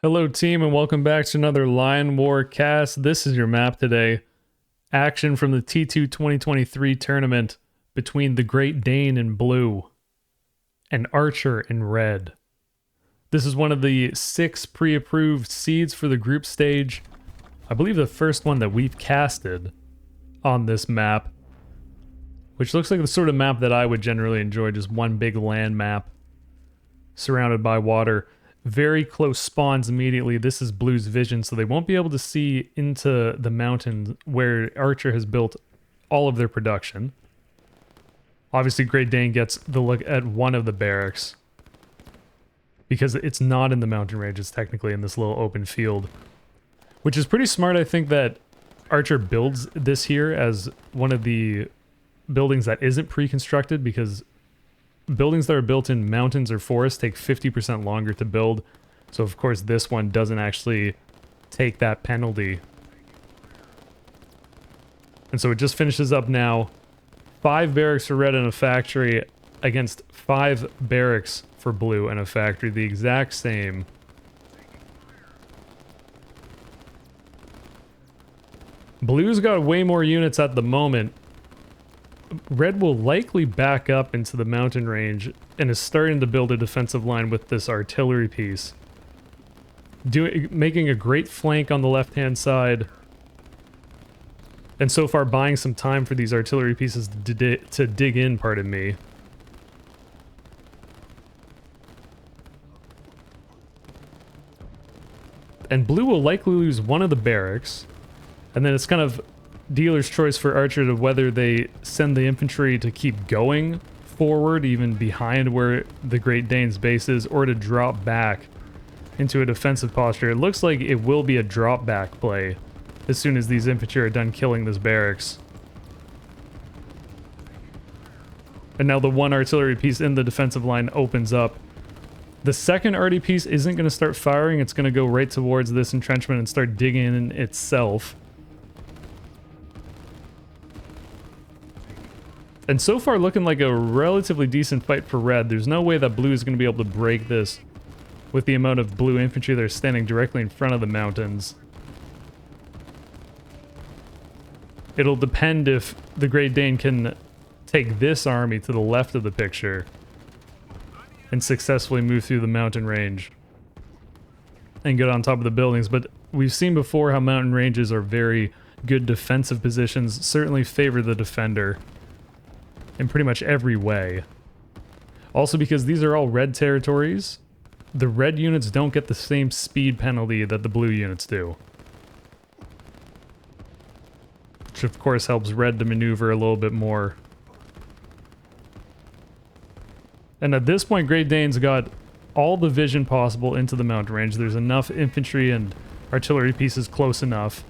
Hello team and welcome back to another Lion War cast. This is your map today. Action from the T2 2023 tournament between TheGreatDane in blue and Archer in red. This is one of the 6 pre-approved seeds for the group stage. I believe the first one that we've casted on this map, which looks like the sort of map that I would generally enjoy, just one big land map surrounded by water. Very close spawns immediately. This is Blue's vision, so they won't be able to see into the mountain where Archer has built all of their production. Obviously, TheGreatDane gets the look at one of the barracks because it's not in the mountain range. It's technically in this little open field, which is pretty smart. I think that Archer builds this here as one of the buildings that isn't pre-constructed, because buildings that are built in mountains or forests take 50% longer to build. So of course this one doesn't actually take that penalty. And so it just finishes up now. 5 barracks for red in a factory against 5 barracks for blue in a factory. The exact same. Blue's got way more units at the moment. Red will likely back up into the mountain range and is starting to build a defensive line with this artillery piece. Making a great flank on the left-hand side. And so far buying some time for these artillery pieces to dig in, pardon me. And blue will likely lose one of the barracks. And then it's kind of dealer's choice for Archer to whether they send the infantry to keep going forward, even behind where TheGreatDane's base is, or to drop back into a defensive posture. It looks like it will be a drop back play as soon as these infantry are done killing this barracks. And now the one artillery piece in the defensive line opens up. The second arty piece isn't going to start firing. It's going to go right towards this entrenchment and start digging in itself. And so far looking like a relatively decent fight for red. There's no way that blue is going to be able to break this with the amount of blue infantry that are standing directly in front of the mountains. It'll depend if TheGreatDane can take this army to the left of the picture and successfully move through the mountain range and get on top of the buildings. But we've seen before how mountain ranges are very good defensive positions, certainly favor the defender in pretty much every way. Also, because these are all red territories, the red units don't get the same speed penalty that the blue units do. Which of course helps red to maneuver a little bit more. And at this point, TheGreatDane's got all the vision possible into the mountain range. There's enough infantry and artillery pieces close enough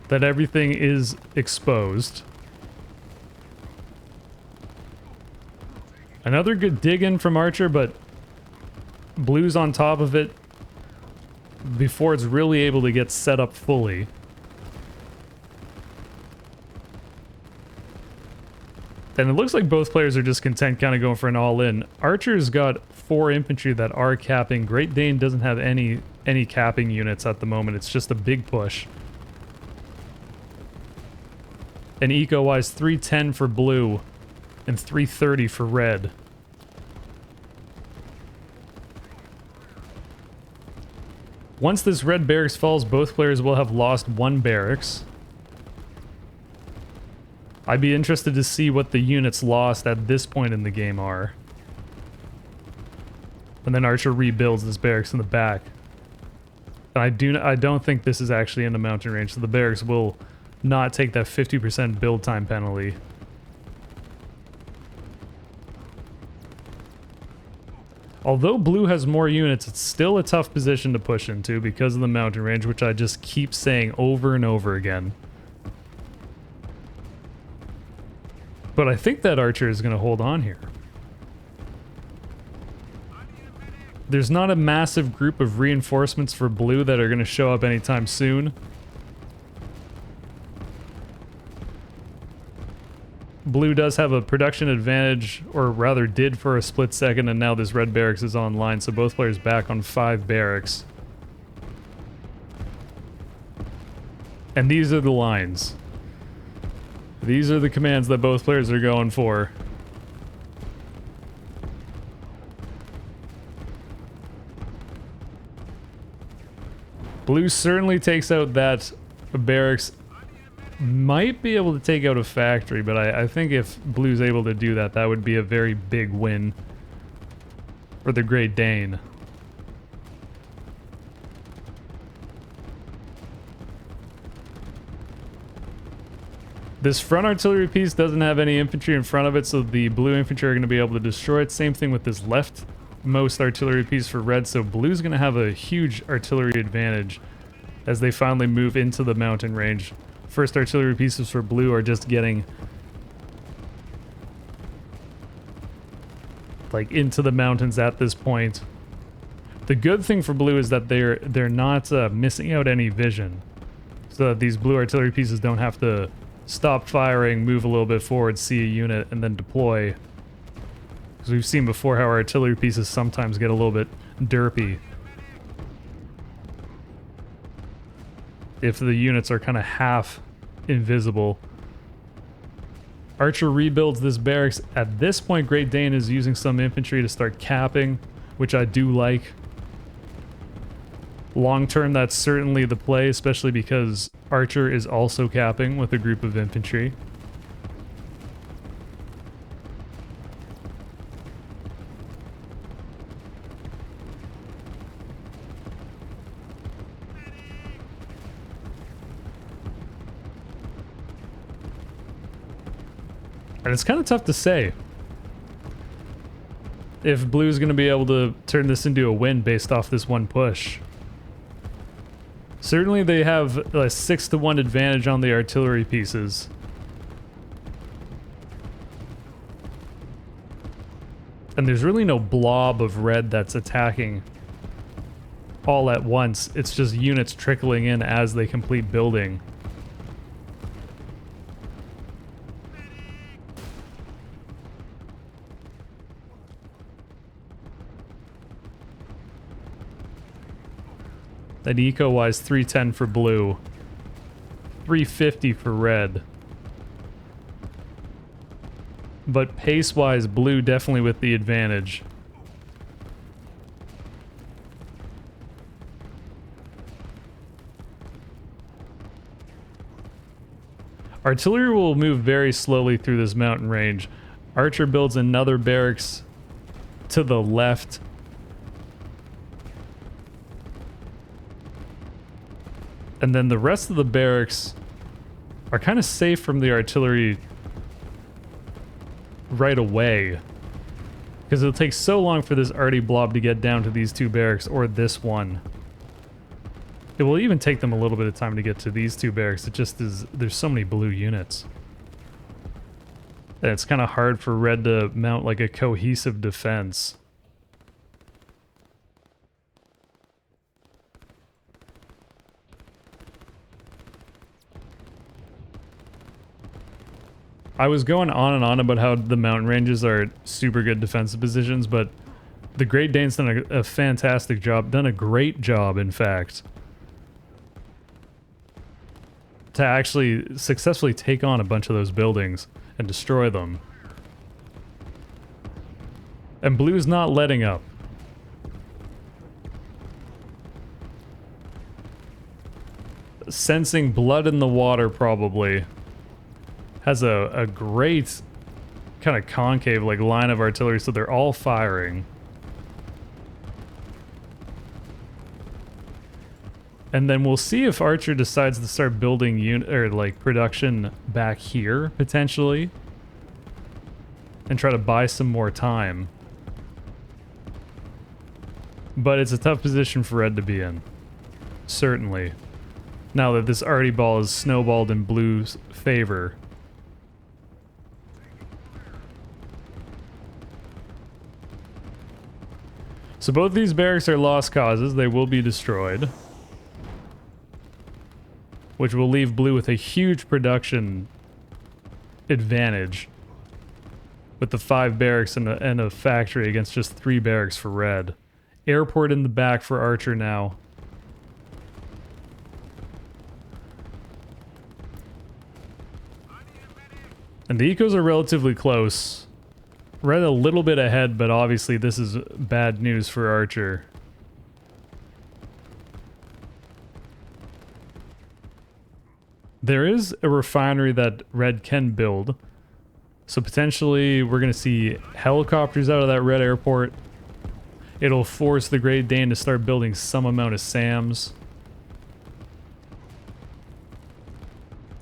that everything is exposed. Another good dig in from Archer, but blue's on top of it before it's really able to get set up fully. And it looks like both players are just content kind of going for an all-in. Archer's got 4 infantry that are capping. TheGreatDane doesn't have any capping units at the moment. It's just a big push. And eco-wise, 310 for blue and 330 for red. Once this red barracks falls, both players will have lost 1 barracks. I'd be interested to see what the units lost at this point in the game are. And then Archer rebuilds this barracks in the back. And I don't think this is actually in the mountain range, so the barracks will not take that 50% build time penalty. Although blue has more units, it's still a tough position to push into because of the mountain range, which I just keep saying over and over again. But I think that Archer is going to hold on here. There's not a massive group of reinforcements for blue that are going to show up anytime soon. Blue does have a production advantage, or rather did for a split second, and now this red barracks is online, so both players back on 5 barracks. And these are the lines. These are the commands that both players are going for. Blue certainly takes out that barracks. Might be able to take out a factory, but I think if Blue's able to do that, that would be a very big win for the Great Dane. This front artillery piece doesn't have any infantry in front of it, so the blue infantry are going to be able to destroy it. Same thing with this leftmost artillery piece for red, so blue's going to have a huge artillery advantage as they finally move into the mountain range. First artillery pieces for blue are just getting like into the mountains at this point. The good thing for blue is that they're not missing out any vision, so that these blue artillery pieces don't have to stop firing, move a little bit forward, see a unit, and then deploy. Because we've seen before how artillery pieces sometimes get a little bit derpy if the units are kind of half invisible. Archer rebuilds this barracks. At this point, Great Dane is using some infantry to start capping, which I do like. Long term, that's certainly the play, especially because Archer is also capping with a group of infantry. And it's kind of tough to say if Blue's going to be able to turn this into a win based off this one push. Certainly they have a 6-to-1 advantage on the artillery pieces. And there's really no blob of red that's attacking all at once. It's just units trickling in as they complete building. And eco-wise, 310 for blue, 350 for red. But pace-wise, blue definitely with the advantage. Artillery will move very slowly through this mountain range. Archer builds another barracks to the left. And then the rest of the barracks are kind of safe from the artillery right away, because it'll take so long for this arty blob to get down to these two barracks or this one. It will even take them a little bit of time to get to these two barracks. It just is, there's so many blue units. And it's kind of hard for red to mount like a cohesive defense. I was going on and on about how the mountain ranges are super good defensive positions, but the Great Dane's done a fantastic job, done a great job, in fact, to actually successfully take on a bunch of those buildings and destroy them. And blue's not letting up. Sensing blood in the water, probably. Has a great kind of concave like line of artillery, so they're all firing. And then we'll see if Archer decides to start building production back here potentially, and try to buy some more time. But it's a tough position for red to be in, certainly. Now that this arty ball is snowballed in blue's favor. So both these barracks are lost causes. They will be destroyed, which will leave blue with a huge production advantage with the 5 barracks and a factory against just 3 barracks for red. Airport in the back for Archer now. And the ecos are relatively close. Red a little bit ahead, but obviously this is bad news for Archer. There is a refinery that Red can build. So potentially we're going to see helicopters out of that Red airport. It'll force the TheGreatDane to start building some amount of SAMs.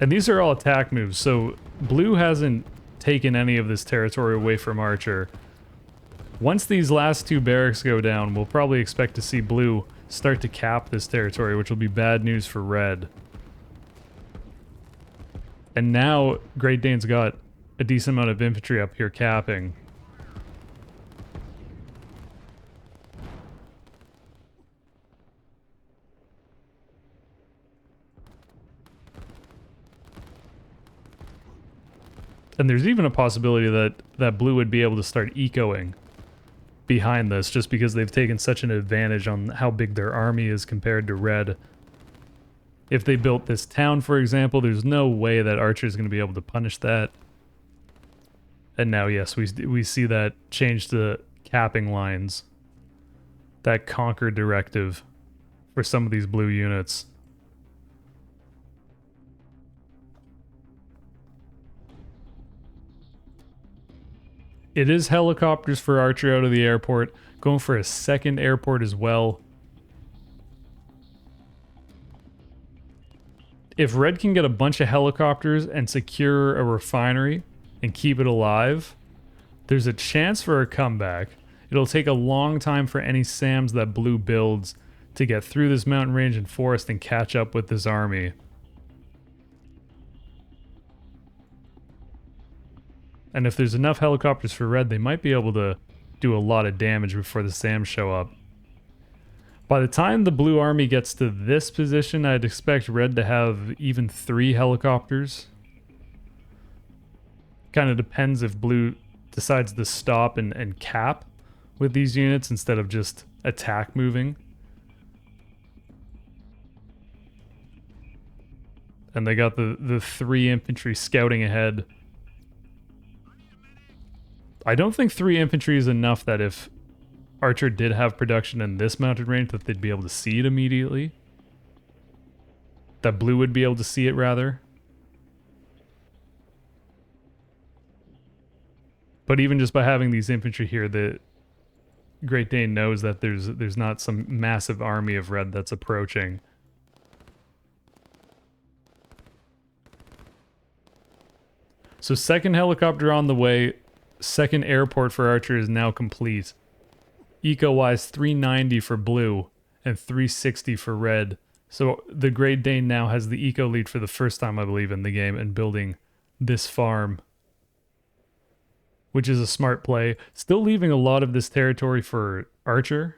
And these are all attack moves, so Blue hasn't taken any of this territory away from Archer. Once these last two barracks go down, we'll probably expect to see Blue start to cap this territory, which will be bad news for Red. And now TheGreatDane's got a decent amount of infantry up here capping. And there's even a possibility that Blue would be able to start ecoing behind this, just because they've taken such an advantage on how big their army is compared to Red. If they built this town, for example, there's no way that Archer is going to be able to punish that. And now, yes, we see that change to capping lines. That conquer directive for some of these Blue units. It is helicopters for Archer out of the airport, going for a second airport as well. If Red can get a bunch of helicopters and secure a refinery and keep it alive, there's a chance for a comeback. It'll take a long time for any SAMs that Blue builds to get through this mountain range and forest and catch up with this army. And if there's enough helicopters for Red, they might be able to do a lot of damage before the SAMs show up. By the time the Blue army gets to this position, I'd expect Red to have even 3 helicopters. Kind of depends if Blue decides to stop and cap with these units instead of just attack moving. And they got the 3 infantry scouting ahead. I don't think 3 infantry is enough that if Archer did have production in this mounted range that they'd be able to see it immediately. That Blue would be able to see it, rather. But even just by having these infantry here, the TheGreatDane knows that there's not some massive army of Red that's approaching. So second helicopter on the way. Second airport for Archer is now complete. Eco-wise, 390 for Blue and 360 for Red. So the TheGreatDane now has the eco lead for the first time, I believe, in the game, and building this farm, which is a smart play. Still leaving a lot of this territory for Archer,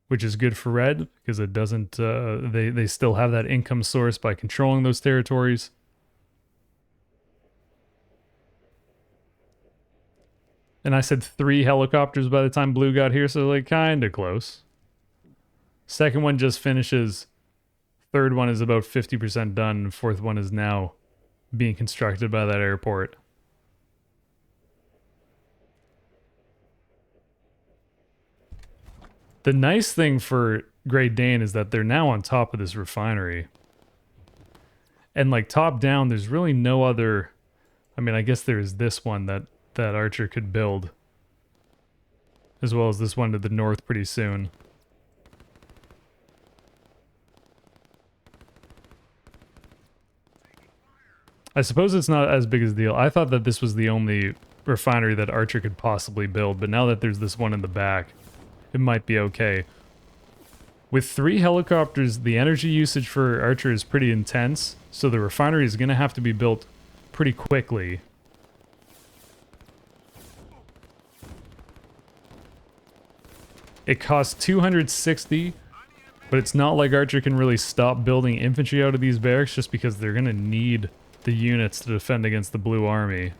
which is good for Red because it doesn't. They still have that income source by controlling those territories. And I said 3 helicopters by the time Blue got here, so like kind of close. Second one just finishes. Third one is about 50% done. Fourth one is now being constructed by that airport. The nice thing for TheGreatDane is that they're now on top of this refinery. And like top down, there's really no other... I mean, I guess there's this one that Archer could build, as well as this one to the north pretty soon. I suppose it's not as big as a deal. I thought that this was the only refinery that Archer could possibly build, but now that there's this one in the back, it might be okay. With 3 helicopters, the energy usage for Archer is pretty intense, so the refinery is going to have to be built pretty quickly. It costs 260, but it's not like Archer can really stop building infantry out of these barracks just because they're going to need the units to defend against the Blue army.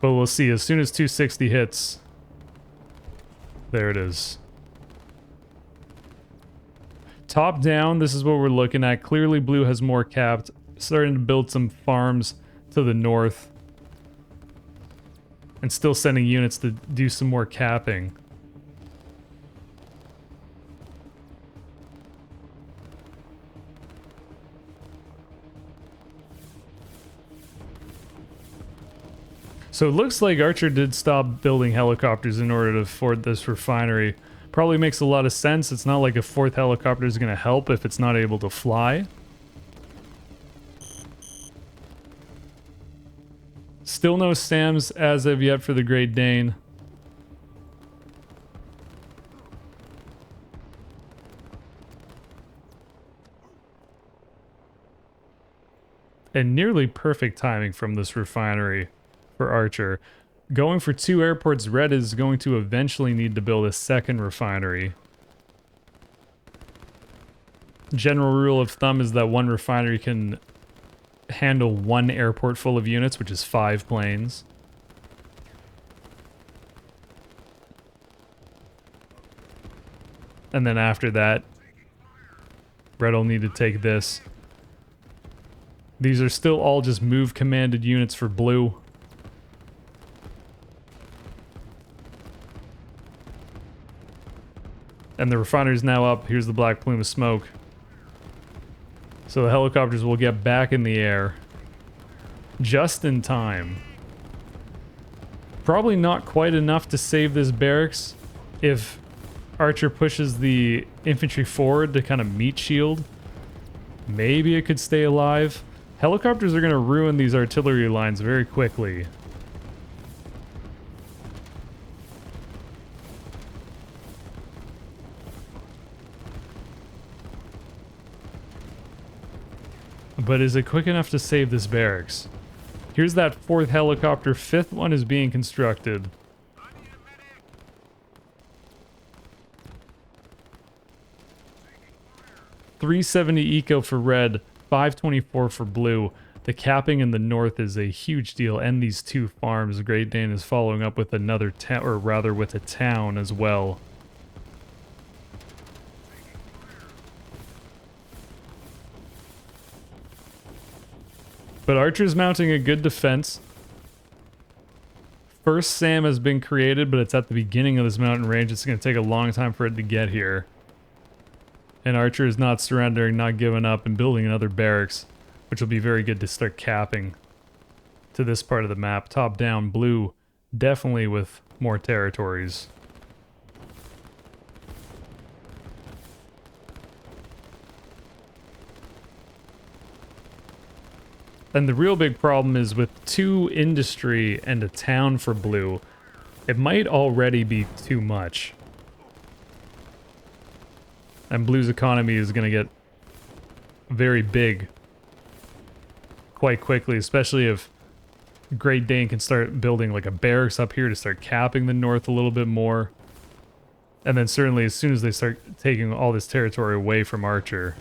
But we'll see, as soon as 260 hits, there it is. Top down, this is what we're looking at. Clearly blue has more capped. Starting to build some farms to the north. And still sending units to do some more capping. So it looks like Archer did stop building helicopters in order to afford this refinery. Probably makes a lot of sense. It's not like a fourth helicopter is going to help if it's not able to fly. Still no SAMs as of yet for the Great Dane. And nearly perfect timing from this refinery for Archer. Going for 2 airports, Red is going to eventually need to build a second refinery. General rule of thumb is that one refinery can handle 1 airport full of units, which is 5 planes. And then after that, Red will need to take this. These are still all just move commanded units for blue. And the refinery's now up. Here's the black plume of smoke. So the helicopters will get back in the air. Just in time. Probably not quite enough to save this barracks if Archer pushes the infantry forward to kind of meat shield. Maybe it could stay alive. Helicopters are going to ruin these artillery lines very quickly. But is it quick enough to save this barracks? Here's that 4th helicopter. 5th one is being constructed. $370 eco for Red, $524 for blue. The capping in the north is a huge deal, and these 2 farms. Great Dane is following up with another town, or rather with a town as well. But Archer's mounting a good defense. First SAM has been created, but it's at the beginning of this mountain range. It's going to take a long time for it to get here. And Archer is not surrendering, not giving up, and building another barracks, which will be very good to start capping to this part of the map. Top down, blue, definitely with more territories. And the real big problem is with 2 industry and a town for blue, it might already be too much. And blue's economy is going to get very big quite quickly, especially if Great Dane can start building like a barracks up here to start capping the north a little bit more. And then certainly as soon as they start taking all this territory away from Archer.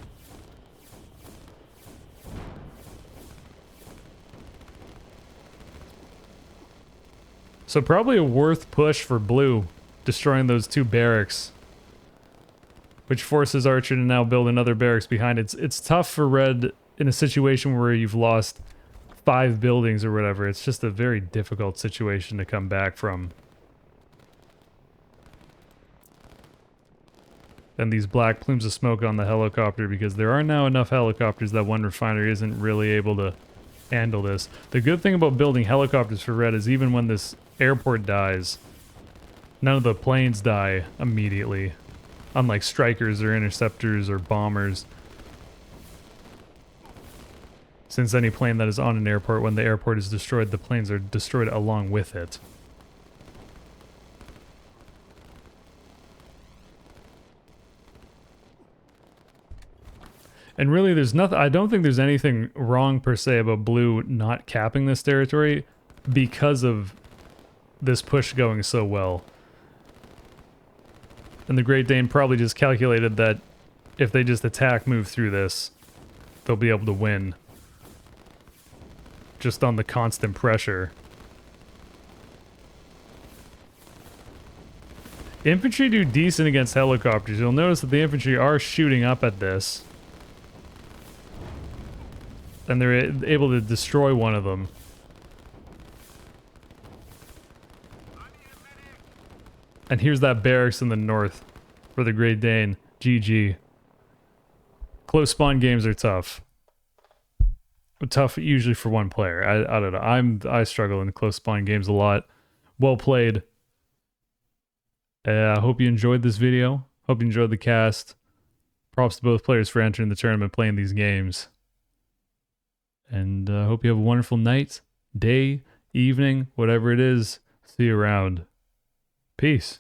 So probably a worth push for blue, destroying those 2 barracks. Which forces Archer to now build another barracks behind it. It's tough for Red in a situation where you've lost 5 buildings or whatever. It's just a very difficult situation to come back from. And these black plumes of smoke on the helicopter, because there are now enough helicopters that one refinery isn't really able to handle this. The good thing about building helicopters for Red is even when this airport dies, none of the planes die immediately. Unlike strikers or interceptors or bombers. Since any plane that is on an airport, when the airport is destroyed, the planes are destroyed along with it. And really there's nothing, I don't think there's anything wrong per se about blue not capping this territory because of this push going so well. And the Great Dane probably just calculated that if they just attack, move through this, they'll be able to win. Just on the constant pressure. Infantry do decent against helicopters. You'll notice that the infantry are shooting up at this. And they're able to destroy one of them. And here's that barracks in the north for the Great Dane. GG. Close spawn games are tough. Tough usually for one player. I don't know. I struggle in close spawn games a lot. Well played. I hope you enjoyed this video. Hope you enjoyed the cast. Props to both players for entering the tournament, playing these games. And I hope you have a wonderful night, day, evening, whatever it is. See you around. Peace.